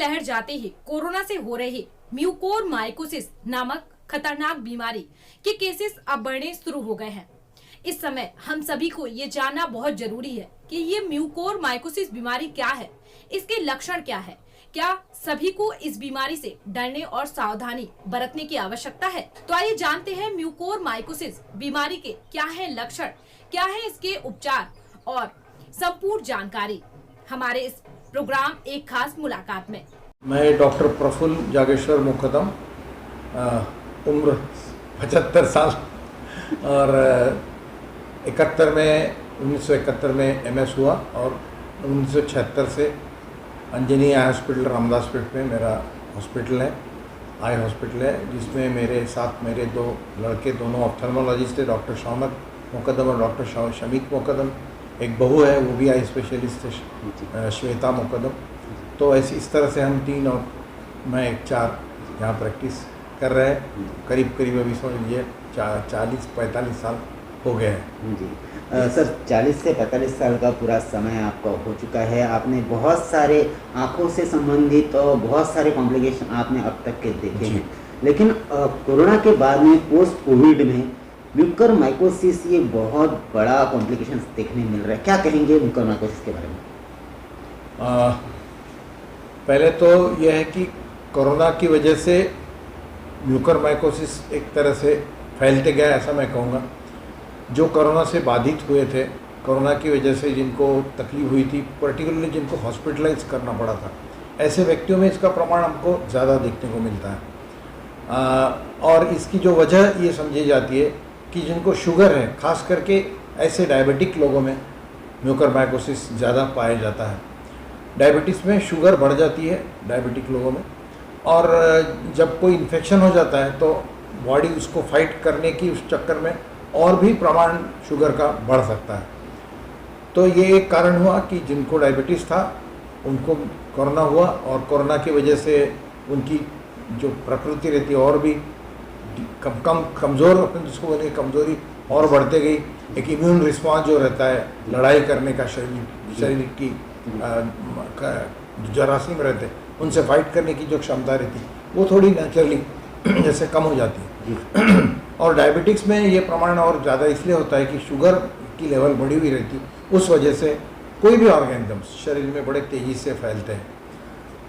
लहर जाते ही कोरोना से हो रही म्यूकोरमाइकोसिस नामक खतरनाक बीमारी के केसेस अब बढ़ने शुरू हो गए हैं। इस समय हम सभी को ये जानना बहुत जरूरी है कि ये म्यूकोरमाइकोसिस बीमारी क्या है, इसके लक्षण क्या है, क्या सभी को इस बीमारी से डरने और सावधानी बरतने की आवश्यकता है। तो आइए जानते हैं म्यूकोरमाइकोसिस बीमारी के क्या है लक्षण, क्या है इसके उपचार और संपूर्ण जानकारी हमारे इस प्रोग्राम एक खास मुलाकात में। मैं डॉक्टर प्रफुल्ल जागेश्वर मुकदम, उम्र 75 साल और 1971 में MS हुआ और 1976 से अंजनी आई हॉस्पिटल रामदासपेट में मेरा हॉस्पिटल है, आई हॉस्पिटल है, जिसमें मेरे साथ मेरे दो लड़के दोनों ऑप्थेल्मोलॉजिस्ट थे, डॉक्टर शौनक मुकदम और डॉक्टर शमीक मुकदम। एक बहू है, वो भी आई स्पेशलिस्ट है, श्वेता मुकदम। तो ऐसी इस तरह से हम 3 और मैं 4 यहाँ प्रैक्टिस कर रहे हैं। करीब अभी समझ लीजिए 40-45 साल हो गए हैं। जी सर, 40 से 45 साल का पूरा समय आपका हो चुका है। आपने बहुत सारे आँखों से संबंधित और बहुत सारे कॉम्प्लिकेशन आपने अब तक के देखे हैं, लेकिन कोरोना के बाद में पोस्ट कोविड में म्यूकोरमाइकोसिस ये बहुत बड़ा कॉम्प्लिकेशंस देखने मिल रहा है। क्या कहेंगे म्यूकोरमाइकोसिस के बारे में? पहले तो यह है कि कोरोना की वजह से म्यूकोरमाइकोसिस एक तरह से फैलते गया, ऐसा मैं कहूँगा। जो कोरोना से बाधित हुए थे, कोरोना की वजह से जिनको तकलीफ हुई थी, पर्टिकुलरली जिनको हॉस्पिटलाइज करना पड़ा था, ऐसे व्यक्तियों में इसका प्रमाण हमको ज़्यादा देखने को मिलता है। और इसकी जो वजह ये समझी जाती है कि जिनको शुगर है, खास करके ऐसे डायबिटिक लोगों में म्यूकोरमाइकोसिस ज़्यादा पाया जाता है। डायबिटीज़ में शुगर बढ़ जाती है डायबिटिक लोगों में, और जब कोई इन्फेक्शन हो जाता है तो बॉडी उसको फाइट करने की उस चक्कर में और भी प्रमाण शुगर का बढ़ सकता है। तो ये एक कारण हुआ कि जिनको डायबिटीज़ था उनको कोरोना हुआ, और कोरोना की वजह से उनकी जो प्रकृति रहती है और भी कमज़ोर, अपन जिसको बोलेंगे कमज़ोरी और बढ़ते गई। एक इम्यून रिस्पॉन्स जो रहता है लड़ाई करने का, शरीर की जरासीम रहते हैं उनसे फाइट करने की जो क्षमता रहती है वो थोड़ी नेचुरली जैसे कम हो जाती है। और डायबिटिक्स में ये प्रमाण और ज़्यादा इसलिए होता है कि शुगर की लेवल बढ़ी हुई रहती है, उस वजह से कोई भी ऑर्गेनिजम्स शरीर में बड़े तेज़ी से फैलते हैं।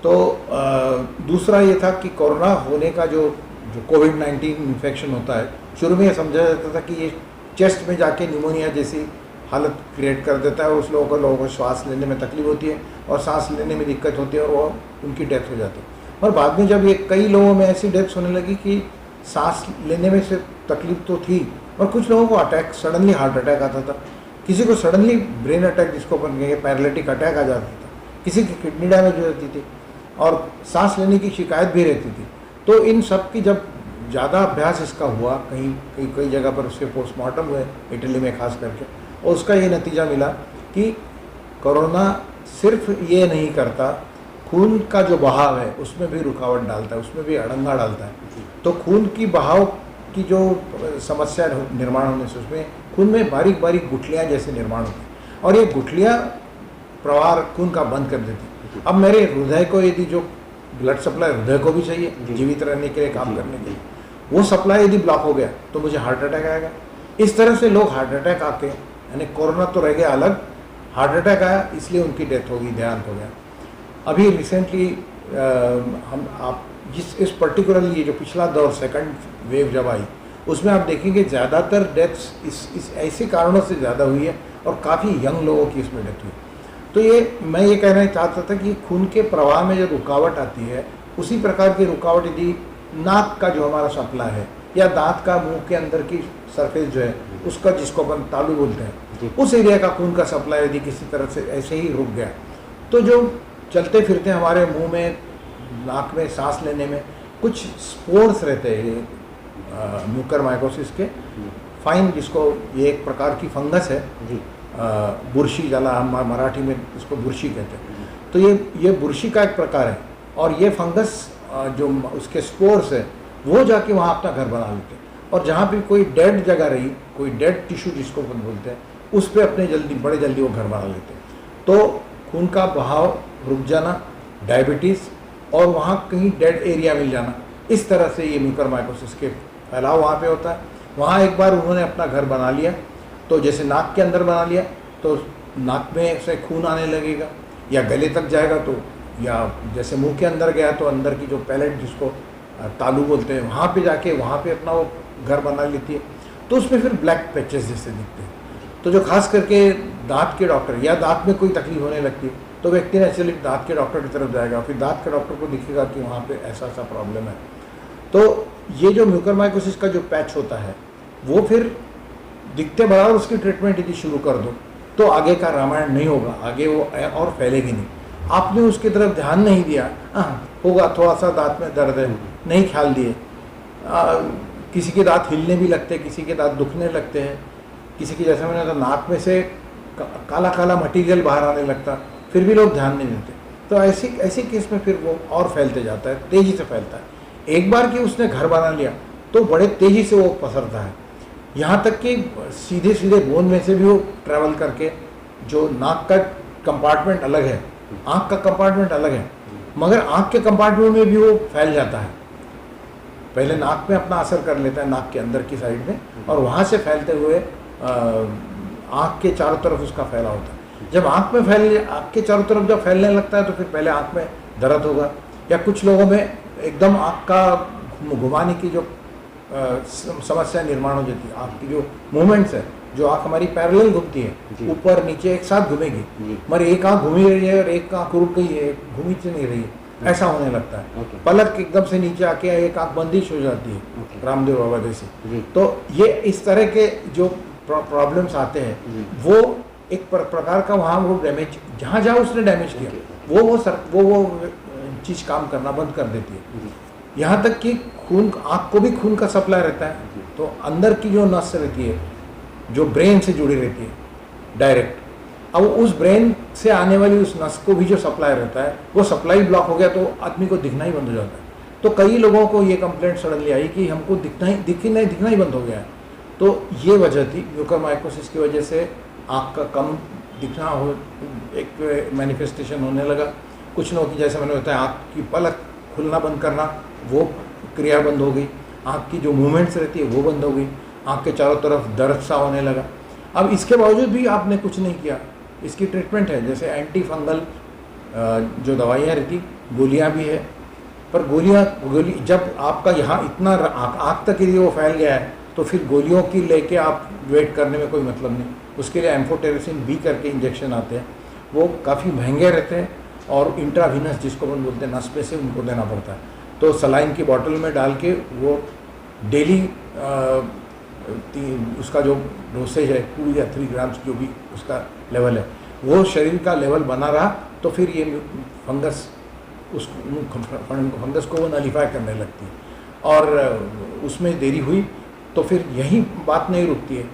तो दूसरा ये था कि कोरोना होने का जो कोविड-19 इन्फेक्शन होता है, शुरू में ये समझा जाता था कि ये चेस्ट में जाके निमोनिया जैसी हालत क्रिएट कर देता है और उस लोगों को श्वास लेने में तकलीफ होती है और सांस लेने में दिक्कत होती है और वो उनकी डेथ हो जाती है। और बाद में जब ये कई लोगों में ऐसी डेथ्स होने लगी कि सांस लेने में से तकलीफ तो थी, और कुछ लोगों को अटैक, सडनली हार्ट अटैक आता था, किसी को सडनली ब्रेन अटैक जिसको अपन कहेंगे पैरालिटिक अटैक आ जाता था, किसी की किडनी डैमेज हो जाती थी और सांस लेने की शिकायत भी रहती थी। तो इन सब की जब ज़्यादा अभ्यास इसका हुआ, कई जगह पर उसके पोस्टमार्टम हुए, इटली में खास करके, और उसका ये नतीजा मिला कि कोरोना सिर्फ ये नहीं करता, खून का जो बहाव है उसमें भी रुकावट डालता है, उसमें भी अड़ंगा डालता है। तो खून की बहाव की जो समस्या निर्माण होने से उसमें खून में बारीक बारीक गुठलियाँ जैसे निर्माण होती हैं, और ये गुठलियाँ प्रवाह खून का बंद कर देती हैं। अब मेरे हृदय को यदि जो ब्लड सप्लाई हृदय को भी चाहिए जीवित रहने के लिए, काम करने के लिए, वो सप्लाई यदि ब्लॉक हो गया तो मुझे हार्ट अटैक आएगा। इस तरह से लोग हार्ट अटैक आके, यानी कोरोना तो रह गया अलग, हार्ट अटैक आया इसलिए उनकी डेथ हो गई, देहांत हो गया। अभी रिसेंटली इस पर्टिकुलरली ये जो पिछला दौर सेकंड वेव जब आई, उसमें आप देखेंगे ज़्यादातर डेथ्स इस ऐसे कारणों से ज़्यादा हुई है और काफ़ी यंग लोगों की इसमें डेथ हुई। तो मैं ये कहना चाहता था कि खून के प्रवाह में जो रुकावट आती है, उसी प्रकार की रुकावट यदि नाक का जो हमारा सप्लाई है या दांत का मुंह के अंदर की सरफेस जो है उसका, जिसको अपन तालू बोलते हैं, उस एरिया का खून का सप्लाई यदि किसी तरह से ऐसे ही रुक गया, तो जो चलते फिरते हमारे मुंह में, नाक में, सांस लेने में कुछ स्पोर्स रहते हैं म्यूकोरमाइकोसिस के, फाइन, जिसको ये एक प्रकार की फंगस है, बुरशी, जला हम मराठी में इसको बुरशी कहते हैं। तो ये बुरशी का एक प्रकार है, और ये फंगस जो उसके स्पोर्स है वो जाके वहाँ अपना घर बना लेते हैं, और जहाँ भी कोई डेड जगह रही, कोई डेड टिश्यू जिसको अपन बोलते हैं, उस पर अपने बड़े जल्दी वो घर बना लेते हैं। तो खून का बहाव रुक जाना, डायबिटीज़ और वहाँ कहीं डेड एरिया मिल जाना, इस तरह से ये म्यूकरमाइकोसिस के फैलाव वहाँ पे होता है। वहाँ एक बार उन्होंने अपना घर बना लिया, तो जैसे नाक के अंदर बना लिया तो नाक में से खून आने लगेगा, या गले तक जाएगा तो, या जैसे मुंह के अंदर गया तो अंदर की जो पैलेट जिसको तालू बोलते हैं वहाँ पे जाके वहाँ पे अपना वो घर बना लेती है, तो उसमें फिर ब्लैक पैचेस जैसे दिखते हैं। तो जो खास करके दांत के डॉक्टर या दांत में कोई तकलीफ होने लगती है तो व्यक्ति नेचुरली दांत के डॉक्टर की तरफ जाएगा, फिर दांत के डॉक्टर को दिखेगा कि वहाँ पे ऐसा ऐसा प्रॉब्लम है। तो ये जो म्यूकरमाइकोसिस का जो पैच होता है वो फिर दिखते बराबर उसकी ट्रीटमेंट यदि शुरू कर दो तो आगे का रामायण नहीं होगा, आगे वो और फैलेगी नहीं। आपने उसकी तरफ ध्यान नहीं दिया, होगा थोड़ा सा दांत में दर्द है, नहीं ख्याल दिए, किसी के दांत हिलने भी लगते हैं, किसी के दांत दुखने लगते हैं, किसी की जैसे मैंने कहा नाक में से काला काला मटीरियल बाहर आने लगता, फिर भी लोग ध्यान नहीं देते। तो ऐसे केस में फिर वो और फैलते जाता है, तेज़ी से फैलता है। एक बार कि उसने घर बना लिया तो बड़े तेज़ी से वो पसरता है, यहाँ तक कि सीधे सीधे बोन में से भी वो ट्रैवल करके, जो नाक का कंपार्टमेंट अलग है, आँख का कंपार्टमेंट अलग है, मगर आँख के कंपार्टमेंट में भी वो फैल जाता है। पहले नाक में अपना असर कर लेता है, नाक के अंदर की साइड में, और वहाँ से फैलते हुए आँख के चारों तरफ उसका फैला होता है। जब आँख के चारों तरफ जब फैलने लगता है तो फिर पहले आँख में दर्द होगा, या कुछ लोगों में एकदम आँख का घुमाने की जो समस्या निर्माण हो जाती है। आँख की जो मूवमेंट्स है, जो आँख हमारी पैरेलल घूमती है, ऊपर नीचे एक साथ घूमेगी, मगर एक आँख घूमी रही है और एक आँख रुक गई है, घूमी नहीं रही है, ऐसा होने लगता है। पलक एकदम से नीचे आके एक आँख बंदिश हो जाती है, रामदेव बाबा जैसे। तो ये इस तरह के जो प्रॉब्लम्स आते हैं वो एक प्रकार का वहाँ वो डैमेज, जहाँ जहाँ उसने डैमेज किया वो चीज़ काम करना बंद कर देती है। यहाँ तक कि खून, आँख को भी खून का सप्लाई रहता है, तो अंदर की जो नस रहती है जो ब्रेन से जुड़ी रहती है डायरेक्ट, अब उस ब्रेन से आने वाली उस नस को भी जो सप्लाई रहता है वो सप्लाई ब्लॉक हो गया तो आदमी को दिखना ही बंद हो जाता है। तो कई लोगों को ये कंप्लेंट सडनली आई कि हमको दिखना ही बंद हो गया है। तो ये वजह थी म्यूकरमाइकोसिस की वजह से आँख का कम दिखना हो, एक मैनिफेस्टेशन होने लगा। कुछ लोगों की जैसे मैंने बताया आँख की पलक खुलना बंद करना, वो क्रिया बंद हो गई, आँख की जो मूवमेंट्स रहती है वो बंद हो गई, आँख के चारों तरफ दर्द सा होने लगा। अब इसके बावजूद भी आपने कुछ नहीं किया, इसकी ट्रीटमेंट है, जैसे एंटी फंगल जो दवाइयाँ रहती, गोलियाँ भी है, पर गोली जब आपका यहाँ इतना आँख तक यदि वो फैल गया है तो फिर गोलियों की लेके आप वेट करने में कोई मतलब नहीं। उसके लिए एम्फोटेरेसिन बी करके इंजेक्शन आते हैं, वो काफ़ी महंगे रहते हैं, और इंट्रावीनस जिसको हम बोलते हैं नस पे से उनको देना पड़ता है। तो सलाइन की बॉटल में डाल के वो डेली उसका जो डोसेज है 2 या 3 ग्राम्स जो भी उसका लेवल है वो शरीर का लेवल बना रहा तो फिर ये फंगस फंगस को वो नलीफाई करने लगती है। और उसमें देरी हुई तो फिर यही बात नहीं रुकती है।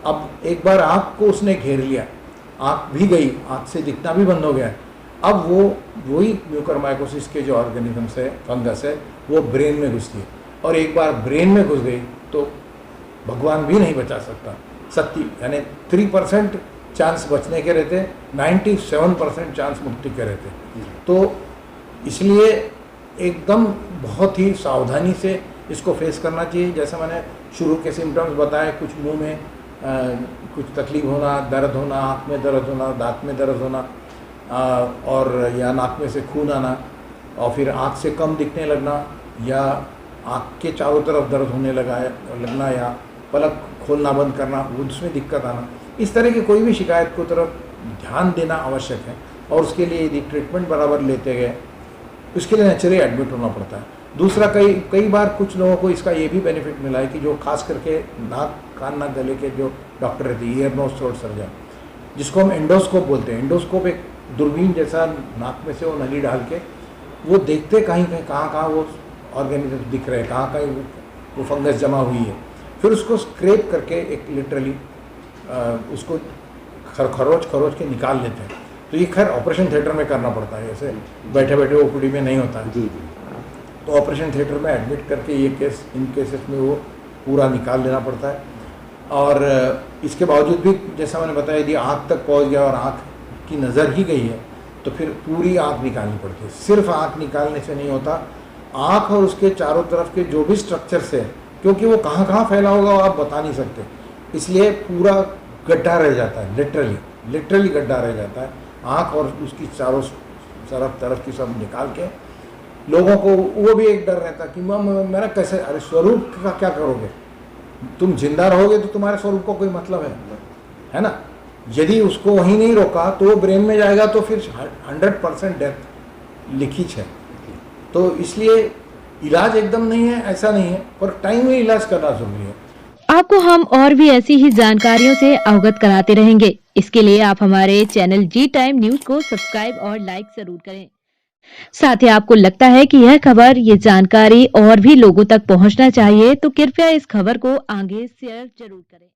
अब एक बार आँख को उसने घेर लिया, आँख भी गई, आँख से दिखना भी बंद हो गया, अब वही म्यूकरमाइकोसिस के जो ऑर्गेनिजम्स है, फंगस है, वो ब्रेन में घुसती है, और एक बार ब्रेन में घुस गई तो भगवान भी नहीं बचा सकता। 3% चांस बचने के रहते, 97% चांस मुक्ति के रहते। तो इसलिए एकदम बहुत ही सावधानी से इसको फेस करना चाहिए। जैसे मैंने शुरू के सिम्टम्स बताए, कुछ मुंह में कुछ तकलीफ होना, दर्द होना, आँख में दर्द होना, दांत में दर्द होना, और या नाक में से खून आना, और फिर आँख से कम दिखने लगना, या आँख के चारों तरफ दर्द होने लगना, या पलक खोलना बंद करना, उसमें दिक्कत आना, इस तरह की कोई भी शिकायत को तरफ ध्यान देना आवश्यक है। और उसके लिए यदि ट्रीटमेंट बराबर लेते गए, उसके लिए नेचुरली एडमिट होना पड़ता है। दूसरा, कई बार कुछ लोगों को इसका ये भी बेनिफिट मिला है कि जो खास करके नाक कान नाक गले के जो डॉक्टर रहते हैं, ईयर नोज थ्रोट सर्जन, जिसको हम एंडोस्कोप बोलते हैं, एंडोस्कोप एक दूरबीन जैसा नाक में से वो नली डाल के वो देखते कहाँ वो ऑर्गेनिज्म दिख रहे हैं, कहाँ वो फंगस जमा हुई है, फिर उसको स्क्रैप करके एक लिटरली उसको खरोच के निकाल लेते हैं। तो ये खैर ऑपरेशन थिएटर में करना पड़ता है, ऐसे बैठे बैठे ओपीडी में नहीं होता है। तो ऑपरेशन थिएटर में एडमिट करके इन केसेस में वो पूरा निकाल लेना पड़ता है। और इसके बावजूद भी जैसा मैंने बताया, यदि आँख तक पहुँच गया और आँख की नज़र ही गई है तो फिर पूरी आँख निकालनी पड़ती है। सिर्फ आँख निकालने से नहीं होता, आँख और उसके चारों तरफ के जो भी स्ट्रक्चर्स है, क्योंकि वो कहाँ कहाँ फैला होगा वो आप बता नहीं सकते, इसलिए पूरा गड्ढा रह जाता है, लिटरली गड्ढा रह जाता है। आँख और उसकी चारों तरफ की सब निकाल के लोगों को वो भी एक डर रहता कि मेरा कैसे, अरे स्वरूप का क्या करोगे, तुम जिंदा रहोगे तो तुम्हारे स्वरूप को कोई मतलब है ना। यदि उसको वहीं नहीं रोका तो वो ब्रेन में जाएगा तो फिर 100% डेथ लिखित है। तो इसलिए इलाज एकदम नहीं है, ऐसा नहीं है, पर टाइम में इलाज करना जरूरी है। आपको हम और भी ऐसी ही जानकारियों से अवगत कराते रहेंगे। इसके लिए आप हमारे चैनल जी टाइम न्यूज को सब्सक्राइब और लाइक जरूर करें। साथ ही आपको लगता है कि यह खबर, ये जानकारी और भी लोगों तक पहुंचना चाहिए, तो कृपया इस खबर को आगे शेयर जरूर करें।